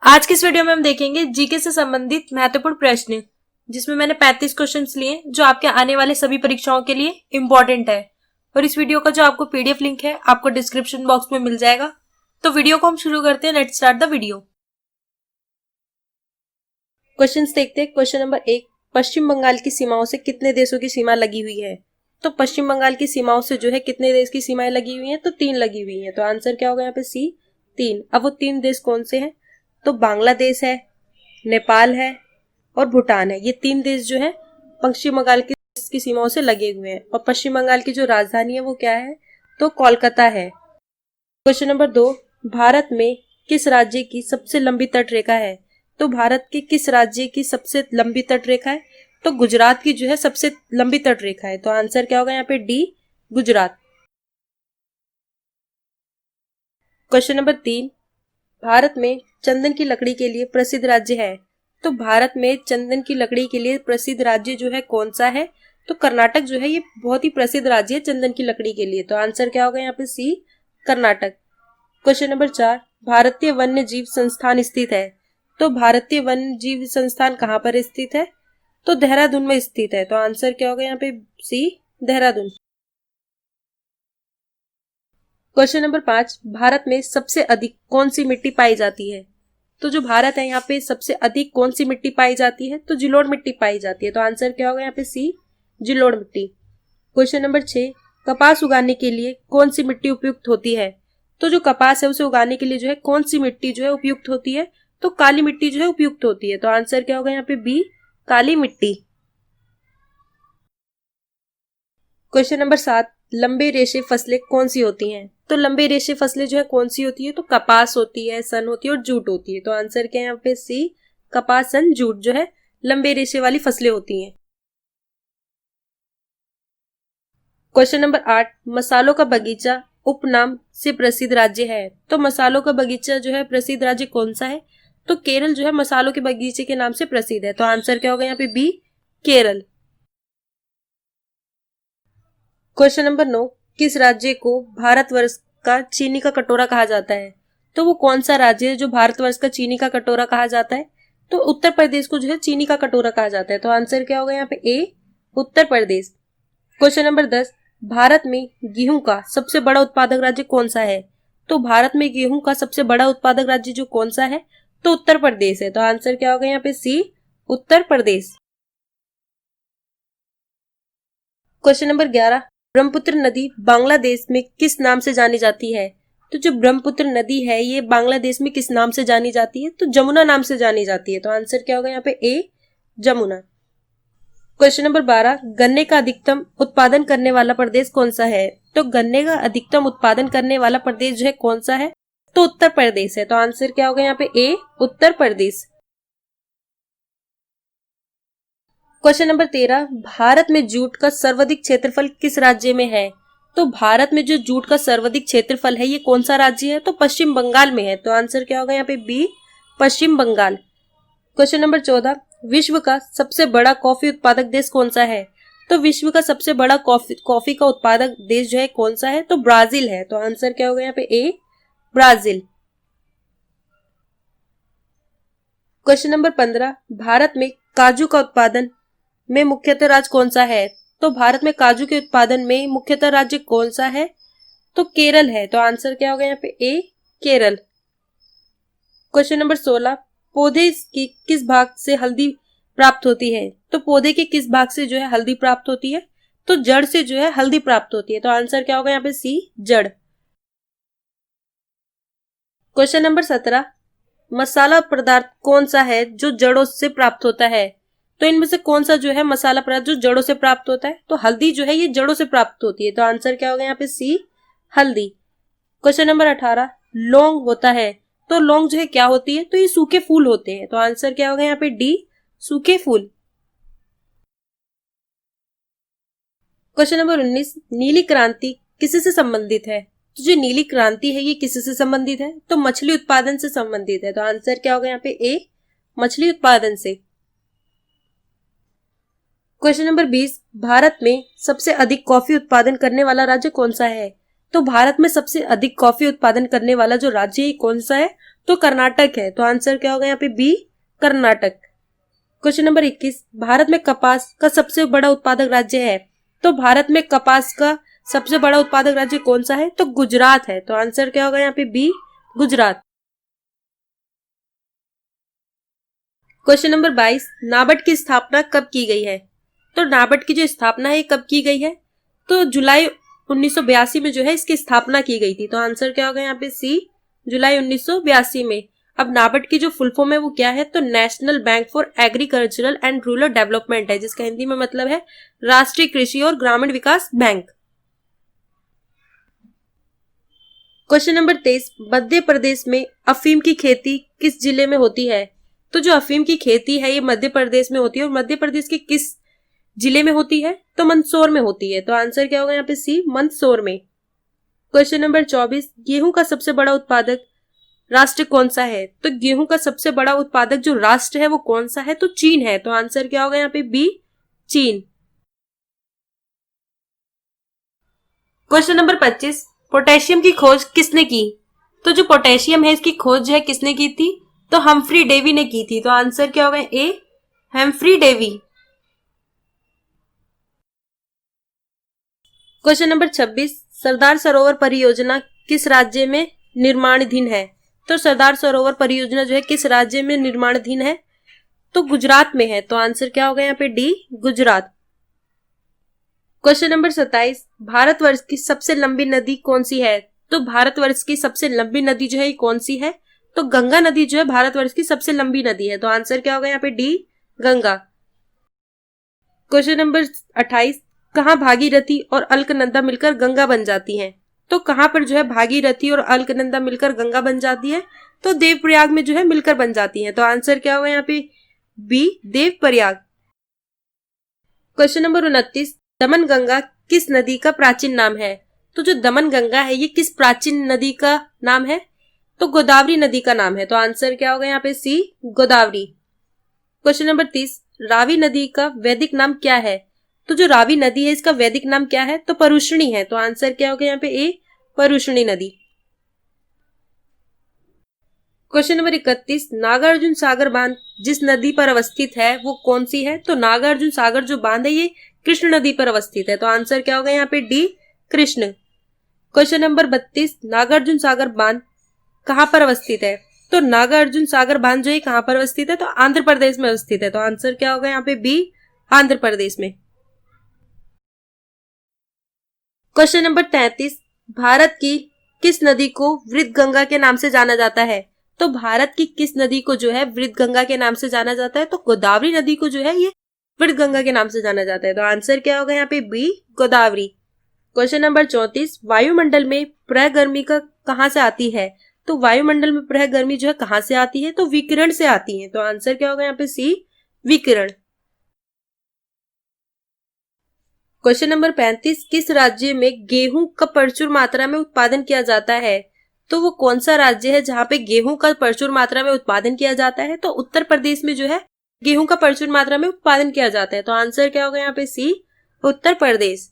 आज की इस वीडियो में हम देखेंगे जीके से संबंधित महत्वपूर्ण प्रश्न, जिसमें मैंने 35 क्वेश्चंस लिए जो आपके आने वाले सभी परीक्षाओं के लिए इम्पोर्टेंट है। और इस वीडियो का जो आपको पीडीएफ लिंक है आपको डिस्क्रिप्शन बॉक्स में मिल जाएगा। तो वीडियो को हम शुरू करते हैं। Let's start the video. Questions देखते हैं। क्वेश्चन नंबर 1, पश्चिम बंगाल की सीमाओं से कितने देशों की सीमा लगी हुई है? तो पश्चिम बंगाल की सीमाओं से जो है कितने देश की सीमाएं लगी हुई हैं? तो 3 लगी हुई हैं। तो आंसर क्या होगा यहाँ पे? सी, 3। अब वो 3 देश कौन से हैं? तो बांग्लादेश है, नेपाल है और भूटान है। ये 3 देश जो है पश्चिम बंगाल की सीमाओं से लगे हुए हैं। और पश्चिम बंगाल की जो राजधानी है वो क्या है? तो कोलकाता है। क्वेश्चन नंबर 2, भारत में किस राज्य की सबसे लंबी तट रेखा है? तो भारत के किस राज्य की सबसे लंबी तट रेखा है? तो गुजरात की जो है सबसे लंबी तट रेखा है। तो आंसर क्या होगा यहाँ पे? D, Gujarat. Question number 3, Bharat में चंदन की लकड़ी के लिए प्रसिद्ध राज्य है? तो भारत में चंदन की लकड़ी के लिए प्रसिद्ध राज्य जो है कौन सा है? तो कर्नाटक जो है ये बहुत ही प्रसिद्ध राज्य है चंदन की लकड़ी के लिए। तो आंसर क्या होगा यहाँ पे? सी, कर्नाटक। क्वेश्चन नंबर 4, भारतीय वन्य जीव संस्थान स्थित है? तो भारतीय वन्य जीव संस्थान कहाँ पर स्थित है? तो देहरादून में स्थित है। तो आंसर क्या होगा यहाँ पे? सी, देहरादून। क्वेश्चन नंबर 5, भारत में सबसे अधिक कौन सी मिट्टी पाई जाती है? तो जो भारत है यहाँ पे सबसे अधिक कौन सी मिट्टी पाई जाती है? तो जिलोड़ मिट्टी पाई जाती है। तो आंसर क्या होगा यहाँ पे? सी, जिलोड़ मिट्टी। क्वेश्चन नंबर 6, कपास उगाने के लिए कौन सी मिट्टी उपयुक्त होती है? तो जो कपास है उसे उगाने के लिए जो है कौन सी मिट्टी जो है उपयुक्त होती है? तो काली मिट्टी जो है उपयुक्त होती है। तो आंसर क्या होगा यहाँ पे? बी, काली मिट्टी। क्वेश्चन नंबर 7, लंबे रेशे फसलें कौन सी होती हैं? तो लंबे रेशे फसलें जो है कौन सी होती है? तो कपास होती है, सन होती है और जूट होती है। तो आंसर क्या है यहाँ पे? सी, कपास, सन, जूट जो है लंबे रेशे वाली फसलें होती हैं। क्वेश्चन नंबर 8, मसालों का बगीचा उपनाम से प्रसिद्ध राज्य है? तो मसालों का बगीचा जो है प्रसिद्ध राज्य कौन सा है? तो केरल जो है मसालों के बगीचे के नाम से प्रसिद्ध है। तो आंसर क्या होगा यहाँ पे? बी, केरल। क्वेश्चन नंबर 9, किस राज्य को भारतवर्ष का चीनी का कटोरा कहा जाता है? तो वो कौन सा राज्य है जो भारतवर्ष का चीनी का कटोरा कहा जाता है? तो उत्तर प्रदेश को जो है चीनी का कटोरा कहा जाता है। तो आंसर क्या होगा यहाँ पे? ए, उत्तर प्रदेश। क्वेश्चन नंबर 10, भारत में गेहूं का सबसे बड़ा उत्पादक राज्य कौन सा है? तो भारत में गेहूं का सबसे बड़ा उत्पादक राज्य जो कौन सा है? तो उत्तर प्रदेश है। तो आंसर क्या होगा यहाँ पे? सी, उत्तर प्रदेश। क्वेश्चन नंबर 11, ब्रह्मपुत्र नदी बांग्लादेश में किस नाम से जानी जाती है? तो जो ब्रह्मपुत्र नदी है ये बांग्लादेश में किस नाम से जानी जाती है? तो जमुना नाम से जानी जाती है। तो आंसर क्या होगा यहाँ पे? ए, जमुना। क्वेश्चन नंबर 12, गन्ने का अधिकतम उत्पादन करने वाला प्रदेश कौन सा है? तो गन्ने का अधिकतम उत्पादन करने वाला प्रदेश जो है कौन सा है? तो उत्तर प्रदेश है। तो आंसर क्या होगा यहाँ पे? ए, उत्तर प्रदेश। क्वेश्चन नंबर 13, भारत में जूट का सर्वाधिक क्षेत्रफल किस राज्य में है? तो भारत में जो जूट का सर्वाधिक क्षेत्रफल है ये कौन सा राज्य है? तो पश्चिम बंगाल में है। तो आंसर क्या होगा यहाँ पे? बी, पश्चिम बंगाल। क्वेश्चन नंबर 14, विश्व का सबसे बड़ा कॉफी उत्पादक देश कौन सा है? तो विश्व का सबसे बड़ा कॉफी का उत्पादक देश जो है कौन सा है? तो ब्राजील है। तो आंसर क्या होगा यहाँ पे? ए, ब्राजील। क्वेश्चन नंबर 15, भारत में काजू का उत्पादन में मुख्यतः राज्य कौन सा है? तो भारत में काजू के उत्पादन में मुख्यतः राज्य कौन सा है? तो केरल है। तो आंसर क्या होगा यहाँ पे? ए, केरल। क्वेश्चन नंबर 16, पौधे की किस भाग से हल्दी प्राप्त होती है? तो पौधे के किस भाग से जो है हल्दी प्राप्त होती है? तो जड़ से जो है हल्दी प्राप्त होती है। तो आंसर क्या होगा यहाँ पे? सी, जड़। क्वेश्चन नंबर 17, मसाला पदार्थ कौन सा है जो जड़ों से प्राप्त होता है? तो इनमें से कौन सा जो है मसाला पदार्थ जो जड़ों से प्राप्त होता है? तो हल्दी जो है ये जड़ों से प्राप्त होती है। तो आंसर क्या होगा यहाँ पे? सी, हल्दी। क्वेश्चन नंबर 18, लौंग होता है तो लौंग जो है क्या होती है? तो ये सूखे फूल होते हैं। तो आंसर क्या होगा यहाँ पे? डी, सूखे फूल। क्वेश्चन नंबर 19, नीली क्रांति किससे संबंधित है? तो जो नीली क्रांति है ये किससे संबंधित है? तो मछली उत्पादन से संबंधित है। तो आंसर क्या होगा यहाँ पे? ए, मछली उत्पादन से। क्वेश्चन नंबर 20, भारत में सबसे अधिक कॉफी उत्पादन करने वाला राज्य कौन सा है? तो भारत में सबसे अधिक कॉफी उत्पादन करने वाला जो राज्य है कौन सा है? तो कर्नाटक है, तो आंसर क्या होगा यहाँ पे B, Karnataka. Question number 21, Bharat में कपास का सबसे बड़ा उत्पादक राज्य है। तो भारत में कपास का सबसे बड़ा उत्पादक राज्य कौन सा है? तो गुजरात है, तो आंसर क्या होगा यहाँ पे B, Gujarat. Question number 22, NABARD की स्थापना कब की गई है? तो नाबार्ड की जो स्थापना है कब की गई है? तो जुलाई 1982 में जो है इसकी स्थापना की गई थी, तो आंसर क्या होगा यहाँ पे सी, जुलाई 1982 में। अब नाबार्ड की जो फुल फॉर्म है वो क्या है? तो national bank for agricultural and rural development है, जिसका हिंदी में मतलब है राष्ट्रीय कृषि और ग्रामीण विकास bank. Question number 23, Madhya Pradesh में अफीम की खेती किस जिले में होती है? तो जो अफीम की खेती है ये मध्य प्रदेश में होती है, और मध्य प्रदेश के किस जिले में होती है? तो मंदसौर में होती है, तो आंसर क्या होगा यहाँ पे सी, मंदसौर में। क्वेश्चन नंबर 24, गेहूं का सबसे बड़ा उत्पादक राष्ट्र कौन सा है? तो गेहूं का सबसे बड़ा उत्पादक जो राष्ट्र है वो कौन सा है? तो चीन है, तो आंसर क्या होगा यहाँ पे बी, चीन। क्वेश्चन नंबर 25, पोटेशियम की खोज किसने की? तो जो पोटेशियम है इसकी खोज जो है किसने की थी? तो हम्फ्री डेवी ने की थी, तो आंसर क्या होगा ए, Humphry Davy. Question number 26, Sardar Sarovar परियोजना किस राज्य में निर्माणाधीन है? तो सरदार सरोवर परियोजना जो है किस राज्य में निर्माणाधीन है? तो गुजरात में है, तो आंसर क्या होगा यहाँ पे D, Gujarat. Question number 27, Bharatvarsh की सबसे लंबी नदी कौन सी है? तो भारतवर्ष की सबसे लंबी नदी जो है कौन सी है? तो गंगा नदी जो है भारतवर्ष की सबसे लंबी नदी है, तो आंसर क्या होगा यहाँ पे डी, गंगा। क्वेश्चन नंबर 28, कहाँ भागीरथी और अलकनंदा मिलकर गंगा बन जाती हैं? तो कहाँ पर जो है भागीरथी और अलकनंदा मिलकर गंगा बन जाती है? तो देवप्रयाग में जो है मिलकर बन जाती है, तो आंसर क्या होगा यहाँ पे बी, देवप्रयाग। क्वेश्चन नंबर 29, दमन गंगा किस नदी का प्राचीन नाम है? तो जो दमन गंगा है ये किस प्राचीन नदी का नाम है? तो गोदावरी नदी का नाम है, तो आंसर क्या होगा यहाँ पे सी, गोदावरी। क्वेश्चन नंबर 30, रावी नदी का वैदिक नाम क्या है? तो जो रावी नदी है इसका वैदिक नाम क्या है? तो परुष्णी है, तो आंसर क्या होगा यहाँ पे ए, परुष्णी नदी। क्वेश्चन नंबर 31, नागार्जुन सागर बांध जिस नदी पर अवस्थित है वो कौन सी है? तो नागार्जुन सागर जो बांध है ये कृष्ण नदी पर अवस्थित है, तो आंसर क्या होगा यहाँ पे D, Krishna. Question number 32, Nagarjuna Sagar बांध कहाँ पर अवस्थित है? तो नागार्जुन सागर बांध जो है कहाँ पर अवस्थित है? तो आंध्र प्रदेश में अवस्थित है, तो आंसर क्या होगा यहाँ पे बी, आंध्र प्रदेश में। क्वेश्चन नंबर 33, भारत की किस नदी को वृद्ध गंगा के नाम से जाना जाता है? तो भारत की किस नदी को जो है वृद्ध गंगा के नाम से जाना जाता है? तो गोदावरी नदी को जो है ये वृद्ध गंगा के नाम से जाना जाता है, तो आंसर क्या होगा यहाँ पे बी, गोदावरी। क्वेश्चन नंबर 34, वायुमंडल में प्रह गर्मी का कहाँ से आती है? तो वायुमंडल में प्रह गर्मी जो है कहाँ से आती है? तो विकिरण से आती है, तो आंसर क्या होगा यहाँ पे सी, विकिरण। क्वेश्चन नंबर 35, किस राज्य में गेहूं का प्रचुर मात्रा में उत्पादन किया जाता है? तो वो कौन सा राज्य है जहाँ पे गेहूं का प्रचुर मात्रा में उत्पादन किया जाता है? तो उत्तर प्रदेश में जो है गेहूं का प्रचुर मात्रा में उत्पादन किया जाता है, तो आंसर क्या होगा यहाँ पे सी, उत्तर प्रदेश।